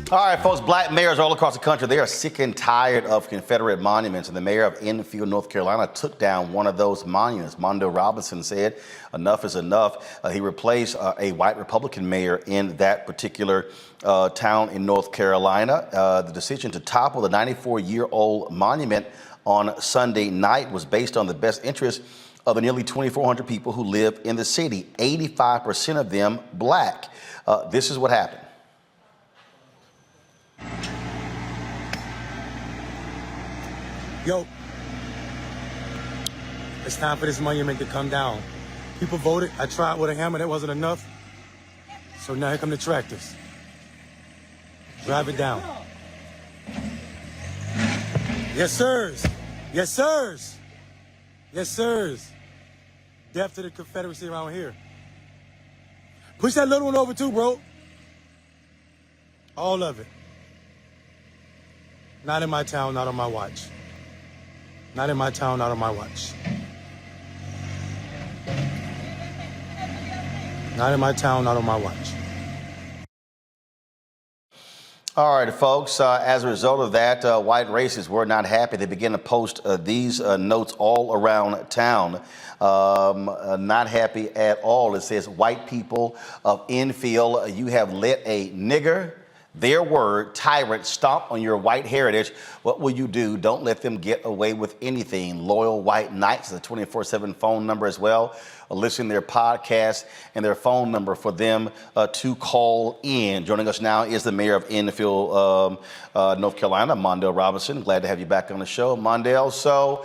All right, folks, black mayors all across the country, they are sick and tired of Confederate monuments, and the mayor of Enfield, North Carolina, took down one of those monuments. Mondale Robinson said enough is enough. He replaced a white Republican mayor in that particular town in North Carolina. The decision to topple the 94-year-old monument on Sunday night was based on the best interest of the nearly 2,400 people who live in the city, 85% of them black. This is what happened. Yo, it's time for this monument to come down. People voted. I tried with a hammer. That wasn't enough. So now here come the tractors. Drive it down. Yes, sirs. Yes, sirs. Yes, sirs. Death to the Confederacy around here. Push that little one over too, bro. All of it. Not in my town, not on my watch. Not in my town, not on my watch. Not in my town, not on my watch. All right, folks, as a result of that, white racists were not happy. They began to post these notes all around town. Not happy at all. It says, white people of Enfield, you have let a nigger, their word, tyrant, stomp on your white heritage. What will you do? Don't let them get away with anything. Loyal White Knights is a 24/7 phone number as well. Listen to their podcast and their phone number for them to call in. Joining us now is the mayor of Enfield, North Carolina, Mondale Robinson. Glad to have you back on the show, Mondale. So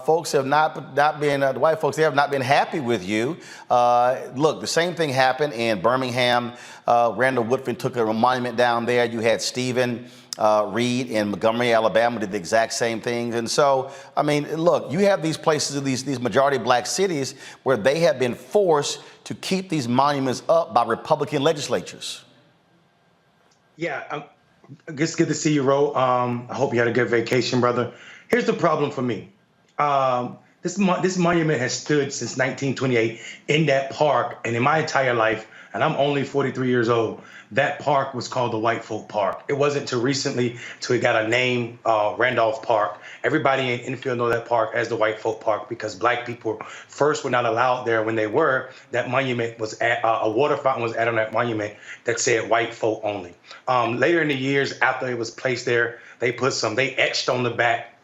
folks have not been, the white folks, they have not been happy with you. Look, the same thing happened in Birmingham. Randall Woodfin took a monument down there. You had Stephen Reed in Montgomery, Alabama, did the exact same thing. And so, I mean, look, you have these places, these majority black cities where they have been forced to keep these monuments up by Republican legislatures. Yeah, it's good to see you, Ro. I hope you had a good vacation, brother. Here's the problem for me. This monument has stood since 1928 in that park, and in my entire life, and I'm only 43 years old, that park was called the White Folk Park. It wasn't too recently till it got a name, Randolph Park. Everybody in Enfield know that park as the White Folk Park because black people first were not allowed there. When they were, that monument was at, a water fountain was added on that monument that said white folk only. Later in the years after it was placed there, they etched on the back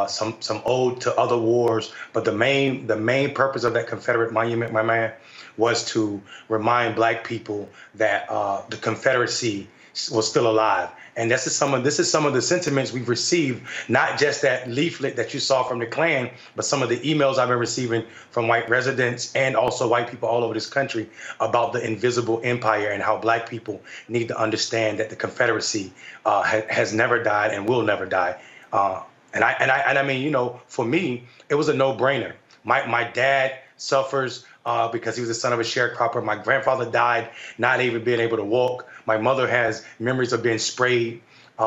some ode to other wars, but the main purpose of that Confederate monument, my man, was to remind black people that the Confederacy was still alive. And this is some of the sentiments we've received, not just that leaflet that you saw from the Klan, but some of the emails I've been receiving from white residents and also white people all over this country about the invisible empire and how black people need to understand that the Confederacy has never died and will never die. And I mean, you know, for me, it was a no-brainer. My dad suffers because he was the son of a sharecropper. My grandfather died not even being able to walk. My mother has memories of being sprayed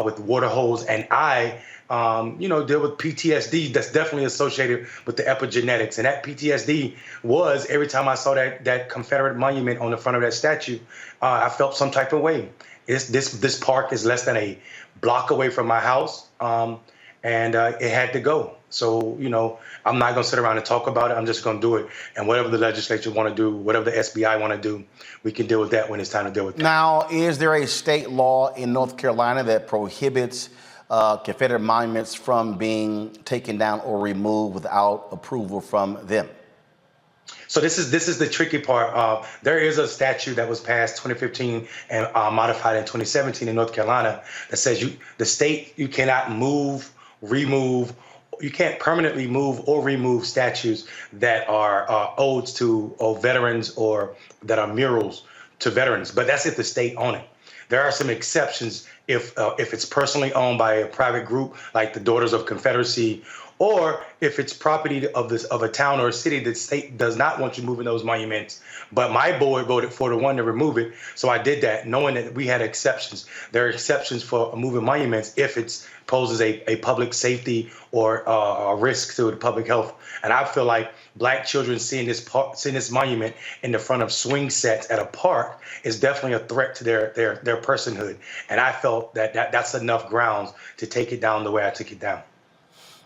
with water hose. And I, deal with PTSD that's definitely associated with the epigenetics. And that PTSD was every time I saw that Confederate monument on the front of that statue, I felt some type of way. This park is less than a block away from my house. And it had to go. So, you know, I'm not going to sit around and talk about it. I'm just going to do it. And whatever the legislature want to do, whatever the SBI want to do, we can deal with that when it's time to deal with that. Now, is there a state law in North Carolina that prohibits Confederate monuments from being taken down or removed without approval from them? So this is the tricky part. There is a statute that was passed 2015 and modified in 2017 in North Carolina that says the state cannot remove, you can't permanently move or remove statues that are odes to veterans or that are murals to veterans. But that's if the state own it. There are some exceptions if it's personally owned by a private group like the Daughters of Confederacy or if it's property of a town or a city that state does not want you moving those monuments, but my board voted 4-1 to remove it. So I did that, knowing that we had exceptions. There are exceptions for moving monuments if it poses a public safety or a risk to the public health. And I feel like Black children seeing this monument in the front of swing sets at a park is definitely a threat to their personhood. And I felt that's enough grounds to take it down the way I took it down.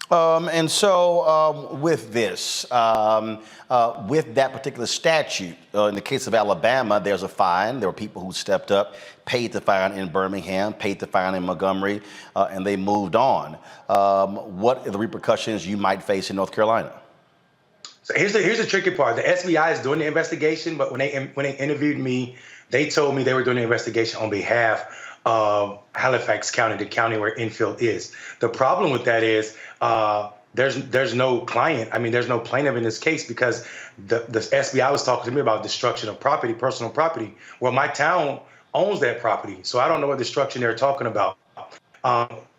And so with this, with that particular statute, in the case of Alabama, there's a fine. There were people who stepped up, paid the fine in Birmingham, paid the fine in Montgomery, and they moved on. What are the repercussions you might face in North Carolina? So here's the tricky part. The SBI is doing the investigation, but when they interviewed me, they told me they were doing the investigation on behalf of Halifax County, the county where Enfield is. The problem with that is there's no client. I mean, there's no plaintiff in this case because the SBI was talking to me about destruction of property, personal property. Well, my town owns that property, so I don't know what destruction they're talking about.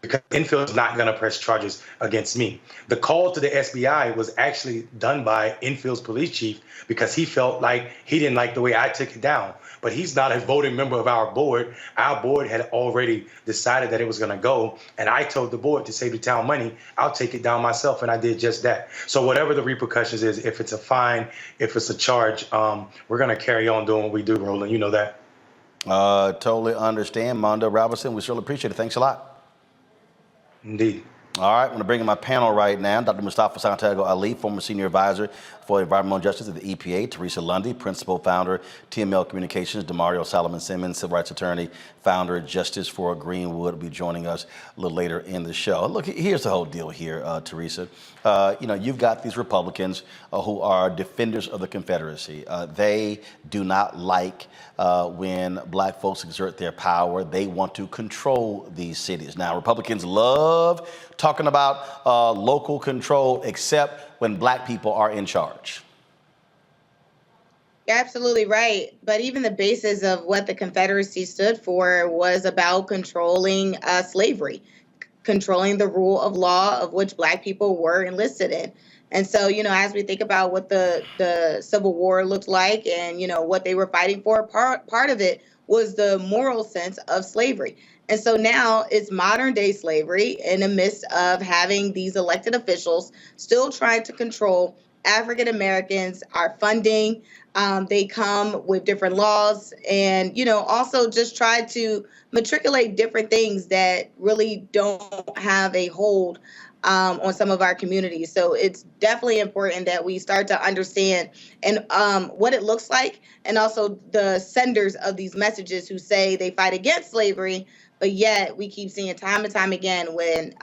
Because Enfield is not going to press charges against me. The call to the SBI was actually done by Enfield's police chief because he felt like he didn't like the way I took it down. But he's not a voting member of our board. Our board had already decided that it was going to go. And I told the board to save the town money, I'll take it down myself. And I did just that. So whatever the repercussions is, if it's a fine, if it's a charge, we're going to carry on doing what we do, Roland. You know that. Totally understand. Mondo Robinson, we certainly appreciate it. Thanks a lot. Indeed. All right, I'm going to bring in my panel right now. Dr. Mustafa Santiago Ali, former senior advisor for environmental justice at the EPA. Teresa Lundy, principal founder, TML Communications. Demario Solomon Simmons, civil rights attorney, founder, Justice for Greenwood, will be joining us a little later in the show. Look, here's the whole deal here, Teresa. You've got these Republicans who are defenders of the Confederacy. They do not like when Black folks exert their power. They want to control these cities. Now, Republicans love talking about local control, except when Black people are in charge. You're absolutely right. But even the basis of what the Confederacy stood for was about controlling slavery, controlling the rule of law of which Black people were enlisted in. And so, as we think about what the Civil War looked like and, what they were fighting for, part of it was the moral sense of slavery. And so now it's modern day slavery in the midst of having these elected officials still trying to control African Americans, our funding. They come with different laws and, also just try to matriculate different things that really don't have a hold on some of our communities. So it's definitely important that we start to understand and what it looks like, and also the senders of these messages who say they fight against slavery, but yet we keep seeing time and time again when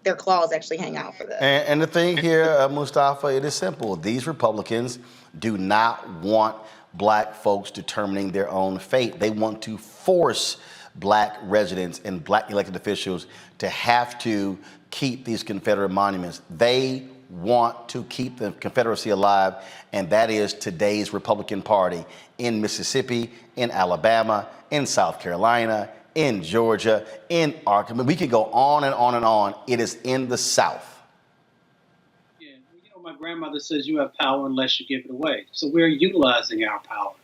their claws actually hang out for this. And the thing here, Mustafa, it is simple. These Republicans do not want Black folks determining their own fate. They want to force Black residents and Black elected officials to have to keep these Confederate monuments. They want to keep the Confederacy alive, and that is today's Republican Party in Mississippi, in Alabama, in South Carolina, in Georgia, in Arkansas. We could go on and on and on. It is in the South. Yeah, my grandmother says you have power unless you give it away. So we're utilizing our power.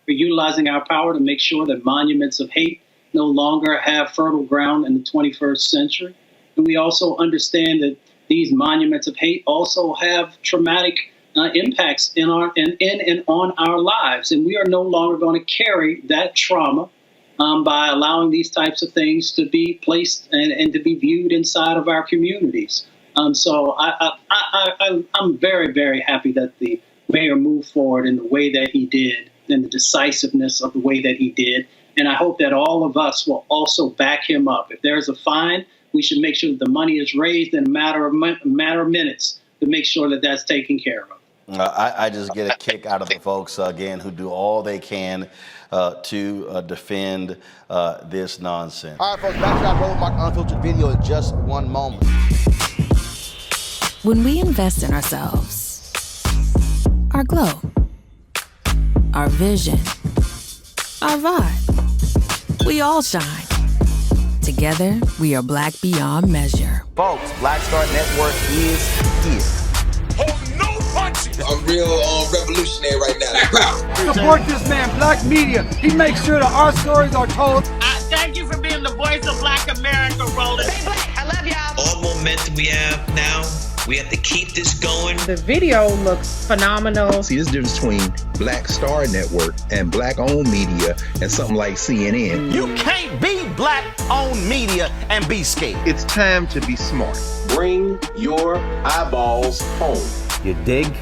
We're utilizing our power to make sure that monuments of hate no longer have fertile ground in the 21st century. And we also understand that these monuments of hate also have traumatic impacts in and on our lives. And we are no longer going to carry that trauma by allowing these types of things to be placed and to be viewed inside of our communities. So I'm very, very happy that the mayor moved forward in the way that he did and the decisiveness of the way that he did. And I hope that all of us will also back him up. If there's a fine, we should make sure that the money is raised in a matter of minutes to make sure that that's taken care of. I just get a kick out of the folks, again, who do all they can to defend this nonsense. All right, folks, back to our Roland Martin Unfiltered video in just one moment. When we invest in ourselves, our glow, our vision, our vibe, we all shine. Together, we are Black beyond measure. Folks, Black Star Network is here. I'm real revolutionary right now. Support this man, Black Media. He makes sure that our stories are told. Thank you for being the voice of Black America, Roland. Stay black. I love y'all. All momentum we have now, we have to keep this going. The video looks phenomenal. See, there's a difference between Black Star Network and Black-owned media and something like CNN. You can't be Black-owned media and be scared. It's time to be smart. Bring your eyeballs home. You dig?